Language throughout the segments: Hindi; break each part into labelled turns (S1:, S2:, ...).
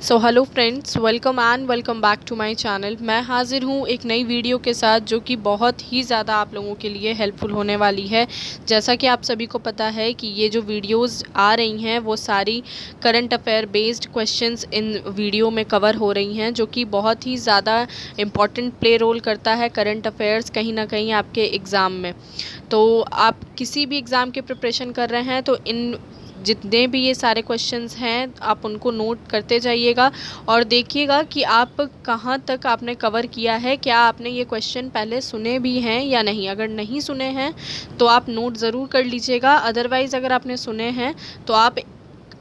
S1: So hello friends, welcome back to my channel. मैं हाज़िर हूँ एक नई वीडियो के साथ जो कि बहुत ही ज़्यादा आप लोगों के लिए हेल्पफुल होने वाली है। जैसा कि आप सभी को पता है कि ये जो वीडियोस आ रही हैं वो सारी current affair based questions in video में कवर हो रही हैं, जो कि बहुत ही ज़्यादा इम्पॉर्टेंट प्ले रोल करता है करंट अफेयर्स कहीं ना कहीं आपके एग्ज़ाम में। तो आप किसी भी एग्ज़ाम की प्रिपरेशन कर रहे हैं तो इन जितने भी ये सारे क्वेश्चंस हैं आप उनको नोट करते जाइएगा और देखिएगा कि आप कहाँ तक आपने कवर किया है। क्या आपने ये क्वेश्चन पहले सुने भी हैं या नहीं। अगर नहीं सुने हैं तो आप नोट ज़रूर कर लीजिएगा, अदरवाइज़ अगर आपने सुने हैं तो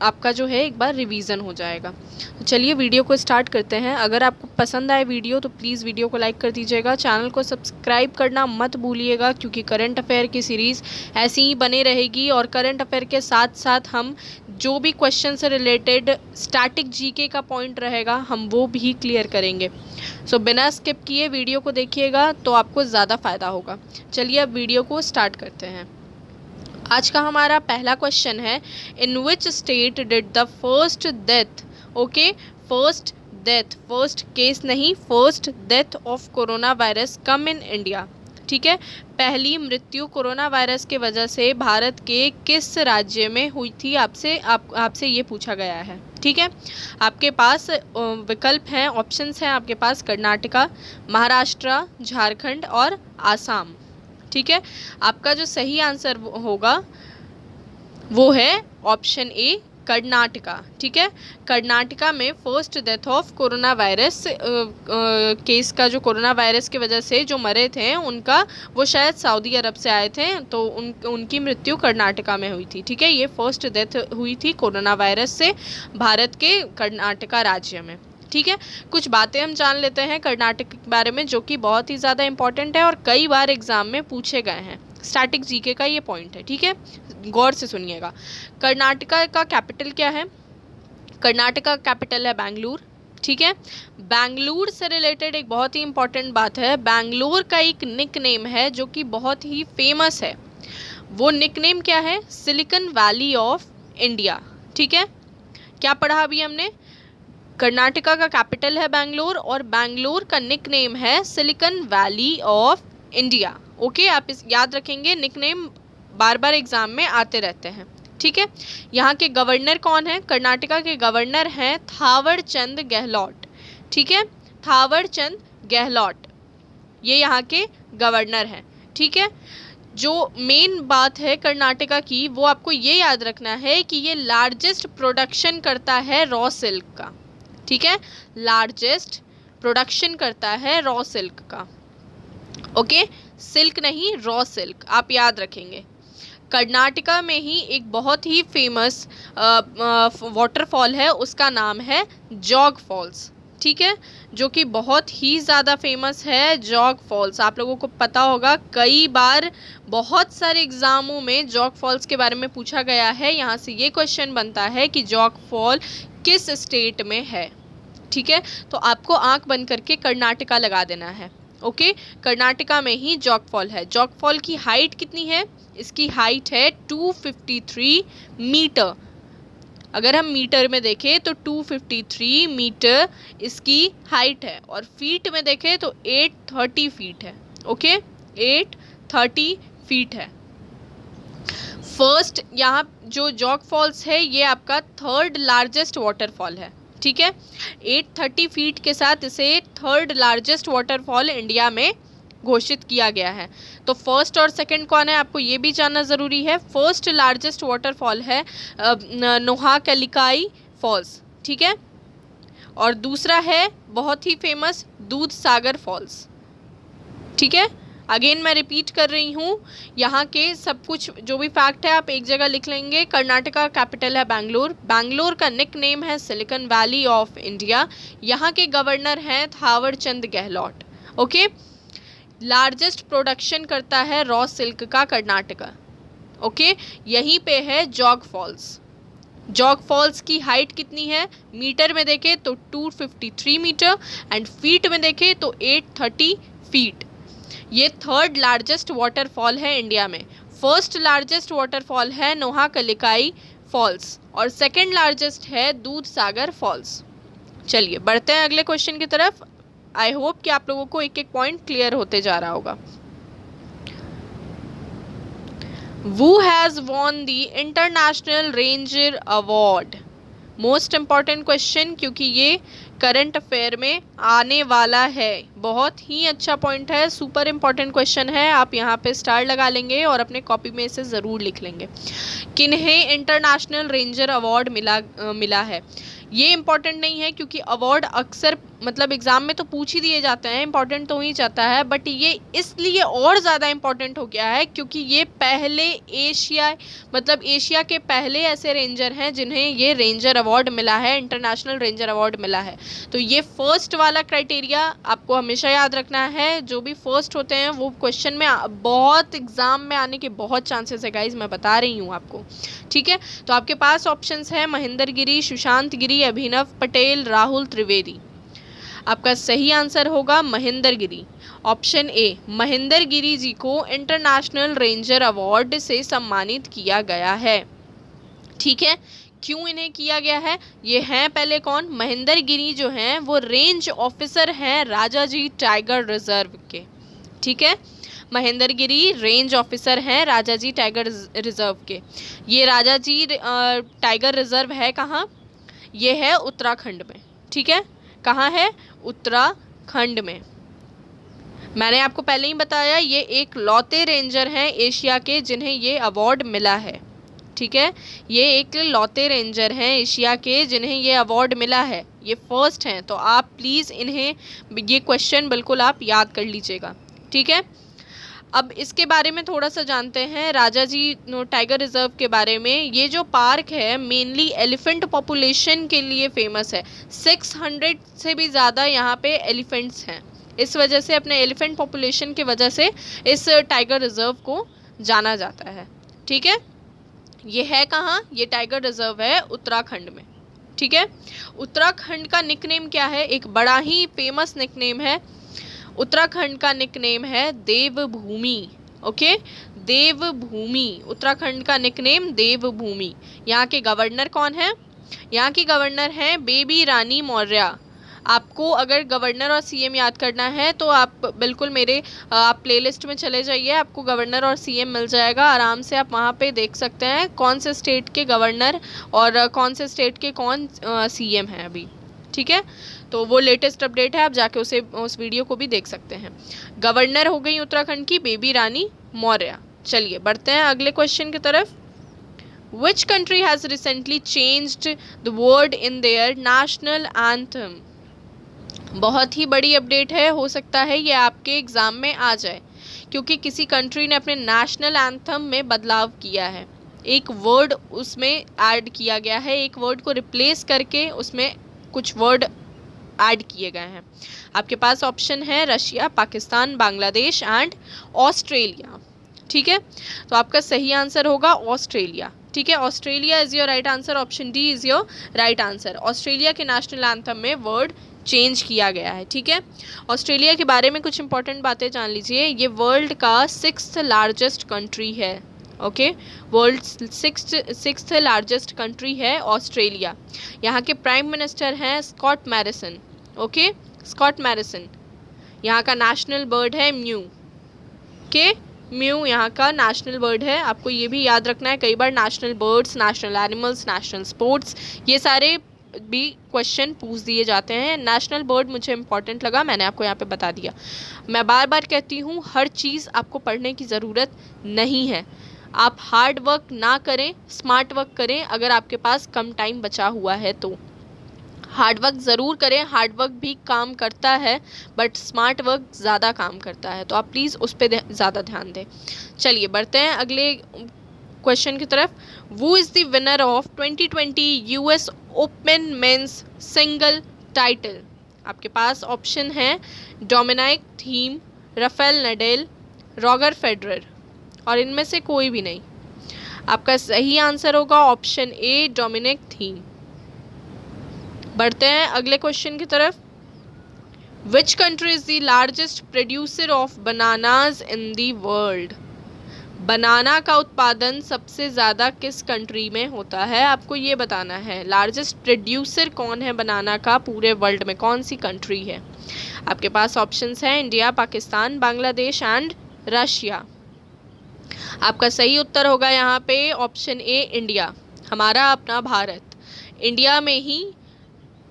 S1: आपका जो है एक बार रिवीजन हो जाएगा। तो चलिए वीडियो को स्टार्ट करते हैं। अगर आपको पसंद आए वीडियो तो प्लीज़ वीडियो को लाइक कर दीजिएगा, चैनल को सब्सक्राइब करना मत भूलिएगा, क्योंकि करंट अफेयर की सीरीज़ ऐसी ही बने रहेगी और करंट अफेयर के साथ साथ हम जो भी क्वेश्चन से रिलेटेड स्टैटिक जीके का पॉइंट रहेगा हम वो भी क्लियर करेंगे। सो बिना स्किप किए वीडियो को देखिएगा तो आपको ज़्यादा फ़ायदा होगा। चलिए अब वीडियो को स्टार्ट करते हैं। आज का हमारा पहला क्वेश्चन है, in which state did the first death, okay, first case नहीं, first death of corona virus come in India. ठीक है, पहली मृत्यु कोरोना वायरस के वजह से भारत के किस राज्य में हुई थी, आपसे ये पूछा गया है। ठीक है, आपके पास विकल्प हैं, ऑप्शंस हैं आपके पास, कर्नाटका, महाराष्ट्र, झारखंड और आसाम। ठीक है, आपका जो सही आंसर होगा वो है ऑप्शन ए, कर्नाटका। ठीक है, कर्नाटका में first death of corona virus case का, जो कोरोना वायरस की वजह से जो मरे थे उनका, वो शायद सऊदी अरब से आए थे, तो उनकी मृत्यु कर्नाटका में हुई थी। ठीक है, ये फर्स्ट डेथ हुई थी कोरोना वायरस से भारत के कर्नाटका राज्य में। ठीक है, कुछ बातें हम जान लेते हैं कर्नाटक के बारे में जो कि बहुत ही ज़्यादा इंपॉर्टेंट है और कई बार एग्जाम में पूछे गए हैं। स्टैटिक जीके का ये पॉइंट है। ठीक है, गौर से सुनिएगा। कर्नाटका का कैपिटल क्या है? कर्नाटका का कैपिटल है बेंगलुरु। ठीक है, बेंगलुरु से रिलेटेड एक बहुत ही इंपॉर्टेंट बात है, बेंगलुरु का एक निक नेम है जो कि बहुत ही फेमस है। वो निक नेम क्या है? Silicon valley of India. ठीक है, क्या पढ़ा अभी हमने? कर्नाटका का कैपिटल है बेंगलुरु और बेंगलुरु का निक नेम है silicon valley of India. Okay, आप इस याद रखेंगे, निक नेम बार बार एग्जाम में आते रहते हैं। ठीक है, यहाँ के गवर्नर कौन है? कर्नाटका के गवर्नर हैं थावर चंद गहलोत। ठीक है, थावर चंद गहलोत ये यहाँ के गवर्नर हैं। ठीक है, जो मेन बात है कर्नाटका की वो आपको ये याद रखना है कि ये लार्जेस्ट प्रोडक्शन करता है रॉ सिल्क का। ठीक है, लार्जेस्ट प्रोडक्शन करता है रॉ सिल्क का। ओके, सिल्क नहीं, रॉ सिल्क, आप याद रखेंगे। कर्नाटका में ही एक बहुत ही फेमस वाटरफॉल है, उसका नाम है जॉग फॉल्स। ठीक है, जो कि बहुत ही ज़्यादा फेमस है जॉग फॉल्स। आप लोगों को पता होगा, कई बार बहुत सारे एग्जामों में जॉग फॉल्स के बारे में पूछा गया है। यहाँ से ये क्वेश्चन बनता है कि जॉग फॉल किस स्टेट में है। ठीक है, तो आपको आंख बंद करके कर्नाटका लगा देना है। ओके, कर्नाटका में ही जॉग फॉल है। जॉग फॉल की हाइट कितनी है? इसकी हाइट है 253 मीटर। अगर हम मीटर में देखें तो 253 मीटर इसकी हाइट है और फीट में देखें तो 830 फीट है। ओके, 830 फीट है। फर्स्ट, यहाँ जो जॉग फॉल्स है ये आपका थर्ड लार्जेस्ट वाटरफॉल है। ठीक है, 830 फीट के साथ इसे थर्ड लार्जेस्ट वाटरफॉल इंडिया में घोषित किया गया है। तो फर्स्ट और सेकंड कौन है आपको ये भी जानना ज़रूरी है। फर्स्ट लार्जेस्ट वाटरफॉल है नोहाकलिकाई फॉल्स। ठीक है, और दूसरा है बहुत ही फेमस दूध सागर फॉल्स। ठीक है, अगेन मैं रिपीट कर रही हूँ, यहाँ के सब कुछ जो भी फैक्ट है आप एक जगह लिख लेंगे। कर्नाटका कैपिटल है बेंगलुरु, बेंगलुरु का निक नेम है सिलिकॉन वैली ऑफ इंडिया, यहाँ के गवर्नर हैं Thawar Chand Gehlot. Okay, largest production करता है रॉ सिल्क का कर्नाटका। ओके, यहीं पे है जॉग फॉल्स। जॉग फॉल्स की हाइट कितनी है? मीटर में देखें तो 253 मीटर एंड फीट में देखें तो 830 फीट। ये थर्ड लार्जेस्ट वाटरफॉल है इंडिया में। फर्स्ट लार्जेस्ट वाटरफॉल है नोहाकलिकाई फॉल्स और सेकंड लार्जेस्ट है दूध सागर फॉल्स। चलिए बढ़ते हैं अगले क्वेश्चन की तरफ। आई होप कि आप लोगों को एक एक पॉइंट क्लियर होते जा रहा होगा। Who has won the International Ranger Award? Most important question, क्योंकि ये करंट अफेयर में आने वाला है। बहुत ही अच्छा पॉइंट है, सुपर इम्पॉर्टेंट क्वेश्चन है। आप यहाँ पे स्टार लगा लेंगे और अपने कॉपी में इसे ज़रूर लिख लेंगे। किन्हें इंटरनेशनल रेंजर अवार्ड मिला है? ये इम्पॉर्टेंट नहीं है, क्योंकि अवार्ड अक्सर मतलब एग्ज़ाम में तो पूछ ही दिए जाते हैं, इम्पॉर्टेंट तो ही जाता है, बट ये इसलिए और ज़्यादा इम्पॉर्टेंट हो गया है क्योंकि ये पहले एशिया के पहले ऐसे रेंजर हैं जिन्हें ये रेंजर अवार्ड मिला है, इंटरनेशनल रेंजर अवार्ड मिला है। तो ये फर्स्ट वाला क्राइटेरिया आपको हमेशा याद रखना है। जो भी फर्स्ट होते हैं वो क्वेश्चन में बहुत एग्जाम में आने के बहुत चांसेस है गाइज, मैं बता रही हूँ आपको, ठीक है। तो आपके पास ऑप्शंस है महेंद्र गिरी, सुशांत गिरी, अभिनव पटेल, राहुल त्रिवेदी। आपका सही आंसर होगा महेंद्र गिरी, ऑप्शन ए। महेंद्र गिरी जी को इंटरनेशनल रेंजर अवार्ड से सम्मानित किया गया है, ठीक है। क्यों इन्हें किया गया है? ये हैं पहले कौन? महेंद्र गिरी जो हैं वो रेंज ऑफिसर हैं राजाजी टाइगर रिजर्व के, ठीक है। महेंद्र गिरी रेंज ऑफिसर हैं राजाजी टाइगर रिजर्व के। ये राजाजी टाइगर रिजर्व है कहाँ? ये है उत्तराखंड में, ठीक है। कहाँ है? उत्तराखंड में। मैंने आपको पहले ही बताया ये एक लौते रेंजर हैं एशिया के जिन्हें ये अवार्ड मिला है, ठीक है। ये एक लौते रेंजर हैं एशिया के जिन्हें ये अवार्ड मिला है, ये फर्स्ट हैं। तो आप प्लीज़ इन्हें ये क्वेश्चन बिल्कुल आप याद कर लीजिएगा, ठीक है। अब इसके बारे में थोड़ा सा जानते हैं राजाजी टाइगर रिजर्व के बारे में। ये जो पार्क है मेनली एलिफेंट पॉपुलेशन के लिए फेमस है। 600 से भी ज़्यादा यहाँ पे एलिफेंट्स हैं, इस वजह से अपने एलिफेंट पॉपुलेशन की वजह से इस टाइगर रिजर्व को जाना जाता है, ठीक है। ये है कहाँ? ये टाइगर रिजर्व है उत्तराखंड में, ठीक है। उत्तराखंड का निकनेम क्या है? एक बड़ा ही फेमस निकनेम है। उत्तराखंड का निकनेम है देवभूमि, ओके, देवभूमि। उत्तराखंड का निकनेम देवभूमि। यहाँ के गवर्नर कौन है? यहाँ की गवर्नर हैं बेबी रानी मौर्य। आपको अगर गवर्नर और सीएम याद करना है तो आप बिल्कुल मेरे आप प्लेलिस्ट में चले जाइए, आपको गवर्नर और सीएम मिल जाएगा आराम से। आप वहाँ पे देख सकते हैं कौन से स्टेट के गवर्नर और कौन से स्टेट के कौन सीएम हैं अभी, ठीक है। तो वो लेटेस्ट अपडेट है, आप जाके उस वीडियो को भी देख सकते हैं। गवर्नर हो गई उत्तराखंड की बेबी रानी मौर्य। चलिए बढ़ते हैं अगले क्वेश्चन की तरफ। Which country has recently changed the word in their national anthem? बहुत ही बड़ी अपडेट है, हो सकता है ये आपके एग्ज़ाम में आ जाए, क्योंकि किसी कंट्री ने अपने नेशनल एंथम में बदलाव किया है। एक वर्ड उसमें ऐड किया गया है, एक वर्ड को रिप्लेस करके उसमें कुछ वर्ड ऐड किए गए हैं। आपके पास ऑप्शन है Russia, Pakistan, Bangladesh and Australia, ठीक है। तो आपका सही आंसर होगा ऑस्ट्रेलिया, ठीक है। Australia is your right answer, option D is your right answer. Australia के नेशनल एंथम में वर्ड चेंज किया गया है, ठीक है। ऑस्ट्रेलिया के बारे में कुछ इंपॉर्टेंट बातें जान लीजिए। ये वर्ल्ड का 6th लार्जेस्ट कंट्री है, okay. World 6th largest country है ऑस्ट्रेलिया। यहाँ के प्राइम मिनिस्टर हैं स्कॉट मैरिसन, ओके, स्कॉट मैरिसन। यहाँ का नेशनल बर्ड है म्यू, के म्यू यहाँ का नेशनल बर्ड है। आपको ये भी याद रखना है, कई बार national birds, national animals, national sports, ये सारे भी क्वेश्चन पूछ दिए जाते हैं। नेशनल बर्ड मुझे इंपॉर्टेंट लगा, मैंने आपको यहाँ पे बता दिया। मैं बार बार कहती हूँ हर चीज़ आपको पढ़ने की ज़रूरत नहीं है। आप हार्ड वर्क ना करें, स्मार्ट वर्क करें। अगर आपके पास कम टाइम बचा हुआ है तो हार्ड वर्क ज़रूर करें। हार्ड वर्क भी काम करता है, बट स्मार्ट वर्क ज़्यादा काम करता है, तो आप प्लीज़ उस पर ज़्यादा ध्यान दें। चलिए बढ़ते हैं अगले क्वेश्चन की तरफ। वो is the winner of 2020 US open men's single title? आपके पास ऑप्शन है Dominic Thiem, Rafael Nadal, Roger Federer, और इनमें से कोई भी नहीं। आपका सही आंसर होगा ऑप्शन ए डोमिनिक थीम। बढ़ते हैं अगले क्वेश्चन की तरफ। Which country is the largest producer of bananas in the world? Banana का उत्पादन सबसे ज़्यादा किस कंट्री में होता है, आपको ये बताना है। लार्जेस्ट प्रोड्यूसर कौन है बनाना का पूरे वर्ल्ड में, कौन सी कंट्री है? आपके पास ऑप्शंस हैं India, Pakistan, Bangladesh and Russia. आपका सही उत्तर होगा यहाँ पे ऑप्शन ए, इंडिया, हमारा अपना भारत। इंडिया में ही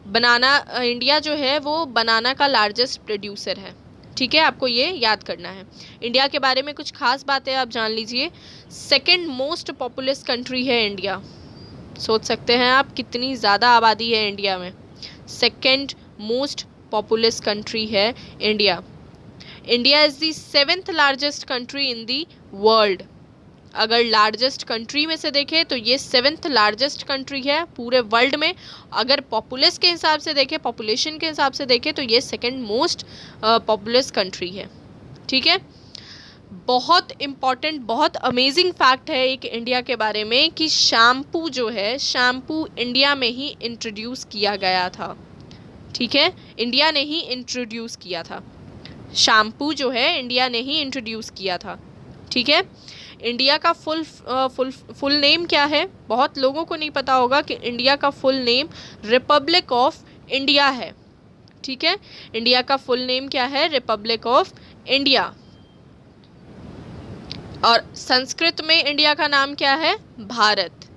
S1: बनाना, इंडिया जो है वो बनाना का लार्जेस्ट प्रोड्यूसर है। ठीक है, आपको ये याद करना है। इंडिया के बारे में कुछ खास बातें आप जान लीजिए। सेकंड मोस्ट पॉपुलस कंट्री है इंडिया। सोच सकते हैं आप कितनी ज़्यादा आबादी है इंडिया में। सेकंड मोस्ट पॉपुलस कंट्री है India. India is the 7th largest country in the world. अगर लार्जेस्ट कंट्री में से देखें तो ये 7th लार्जेस्ट कंट्री है पूरे वर्ल्ड में। अगर पॉपुलस के हिसाब से देखें, पॉपुलेशन के हिसाब से देखें तो ये सेकंड मोस्ट पॉपुलस कंट्री है। ठीक है, बहुत इम्पॉर्टेंट, बहुत अमेजिंग फैक्ट है एक इंडिया के बारे में कि शैम्पू जो है, शैम्पू इंडिया में ही इंट्रोड्यूस किया गया था। ठीक है, इंडिया ने ही इंट्रोड्यूस किया था। शैम्पू जो है इंडिया ने ही इंट्रोड्यूस किया था। ठीक है, इंडिया का फुल नेम क्या है? बहुत लोगों को नहीं पता होगा कि इंडिया का full name Republic of India है। ठीक है, इंडिया का फुल नेम क्या है? Republic of India. और संस्कृत में इंडिया का नाम क्या है? भारत।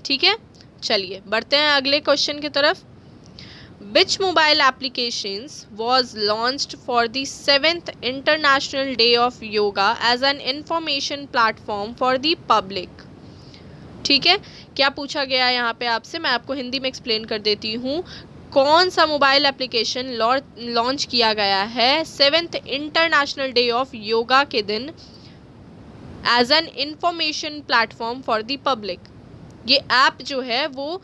S1: ठीक है, चलिए बढ़ते हैं अगले क्वेश्चन की तरफ। Which mobile applications was launched for the 7th International Day of Yoga as an information platform for the public? ठीक है, क्या पूछा गया है यहाँ पे आपसे, मैं आपको हिंदी में एक्सप्लेन कर देती हूँ। कौन सा मोबाइल एप्लीकेशन लॉन्च किया गया है 7th international day of yoga के दिन as an information platform for the public? ये ऐप जो है वो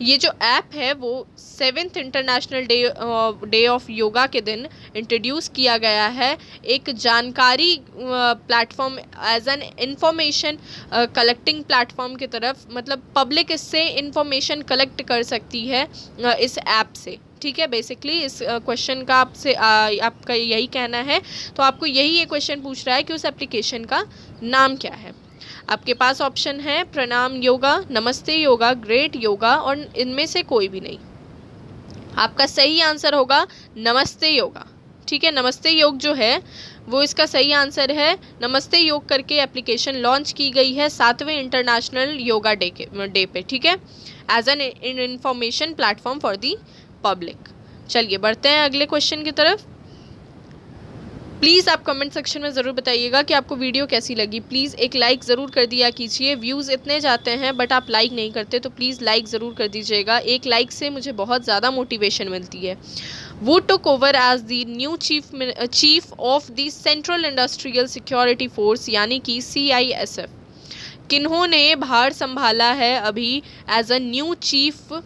S1: ये जो ऐप है वो 7th international day of yoga के दिन इंट्रोड्यूस किया गया है। एक जानकारी platform, as an information collecting platform की तरफ, मतलब पब्लिक इससे इंफॉर्मेशन कलेक्ट कर सकती है इस ऐप से। ठीक है, बेसिकली इस क्वेश्चन का आपका यही कहना है। तो आपको यही ये क्वेश्चन पूछ रहा है कि उस एप्लीकेशन का नाम क्या है। आपके पास ऑप्शन है प्रणाम योगा, नमस्ते योगा, ग्रेट योगा और इनमें से कोई भी नहीं। आपका सही आंसर होगा नमस्ते योगा। ठीक है, नमस्ते योग जो है वो इसका सही आंसर है। नमस्ते योग करके एप्लीकेशन लॉन्च की गई है 7वें इंटरनेशनल योगा डे पे। ठीक है, as an information platform for the public. चलिए बढ़ते हैं अगले क्वेश्चन की तरफ। प्लीज़ आप कमेंट सेक्शन में ज़रूर बताइएगा कि आपको वीडियो कैसी लगी। प्लीज़ एक लाइक ज़रूर कर दिया कीजिए। व्यूज़ इतने जाते हैं बट आप लाइक नहीं करते, तो प्लीज़ लाइक ज़रूर कर दीजिएगा। एक लाइक से मुझे बहुत ज़्यादा मोटिवेशन मिलती है। वो took over as the new chief of the central industrial security force यानी कि CISF। किन्होंने भार संभाला है अभी as a new chief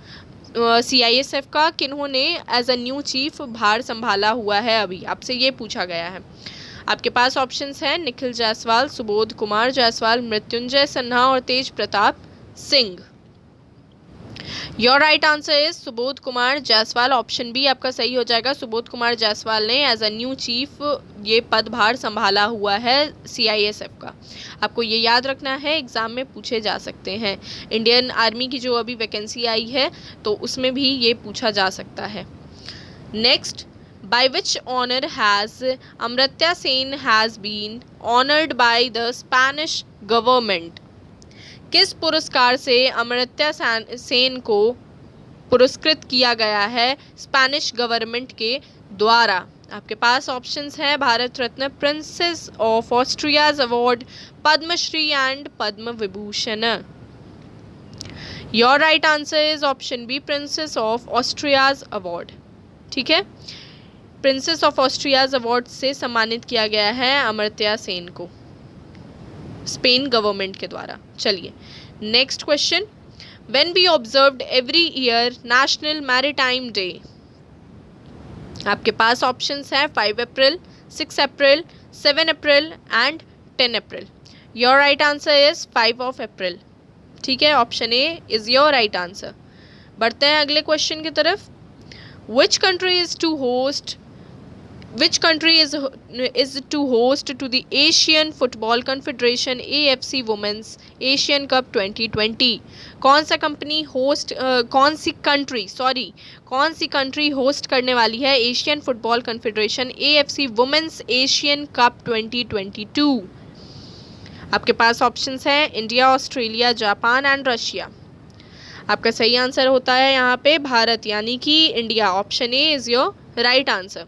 S1: CISF का? किन्होंने एज अ न्यू चीफ भार संभाला हुआ है अभी? आपसे ये पूछा गया है। आपके पास ऑप्शंस हैं निखिल जायसवाल, सुबोध कुमार जायसवाल, मृत्युंजय सिन्हा और Tej Pratap Singh. Your right answer is Subodh Kumar Jaiswal. Option B आपका सही हो जाएगा। सुबोध कुमार जायसवाल ने एज अ न्यू चीफ ये पदभार संभाला हुआ है CISF का। आपको ये याद रखना है, एग्जाम में पूछे जा सकते हैं। इंडियन आर्मी की जो अभी वैकेंसी आई है तो उसमें भी ये पूछा जा सकता है। Next, by which honor has Amartya Sen has been honored by the Spanish government? किस पुरस्कार से अमर्त्य सेन को पुरस्कृत किया गया है स्पेनिश गवर्नमेंट के द्वारा? आपके पास ऑप्शंस हैं Bharat Ratna, princess of Asturias award, Padmashri and Padma Vibhushan. Your right answer is option B, princess of Asturias award. ठीक है, प्रिंसेस ऑफ ऑस्ट्रियाज अवार्ड से सम्मानित किया गया है अमर्त्य सेन को स्पेन गवर्नमेंट के द्वारा। चलिए next question, when be observed every year national maritime day? आपके पास ऑप्शंस हैं 5 April, 6 April, 7 April and 10 April. Your right answer is 5 April. ठीक है, option A is your right answer. बढ़ते हैं अगले क्वेश्चन की तरफ। Which country is to host Which country is to host to the Asian Football Confederation AFC Women's Asian Cup 2020? कौन सा कंपनी होस्ट कौन सी कंट्री होस्ट करने वाली है Asian football confederation AFC women's Asian cup 2022? आपके पास ऑप्शंस हैं India, Australia, Japan and Russia. आपका सही आंसर होता है यहाँ पे भारत, यानी कि India. Option A is your right answer.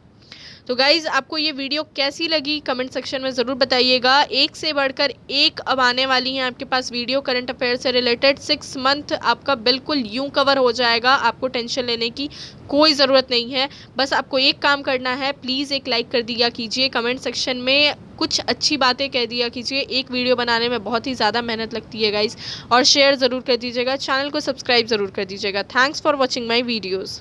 S1: तो गाइज़, आपको ये वीडियो कैसी लगी कमेंट सेक्शन में ज़रूर बताइएगा। एक से बढ़कर एक अब आने वाली हैं आपके पास वीडियो करंट अफेयर से रिलेटेड। 6 मंथ आपका बिल्कुल यूं कवर हो जाएगा, आपको टेंशन लेने की कोई ज़रूरत नहीं है। बस आपको एक काम करना है, प्लीज़ एक लाइक कर दिया कीजिए, कमेंट सेक्शन में कुछ अच्छी बातें कह दिया कीजिए। एक वीडियो बनाने में बहुत ही ज़्यादा मेहनत लगती है गाइज़, और शेयर ज़रूर कर दीजिएगा, चैनल को सब्सक्राइब ज़रूर कर दीजिएगा। Thanks for watching my videos.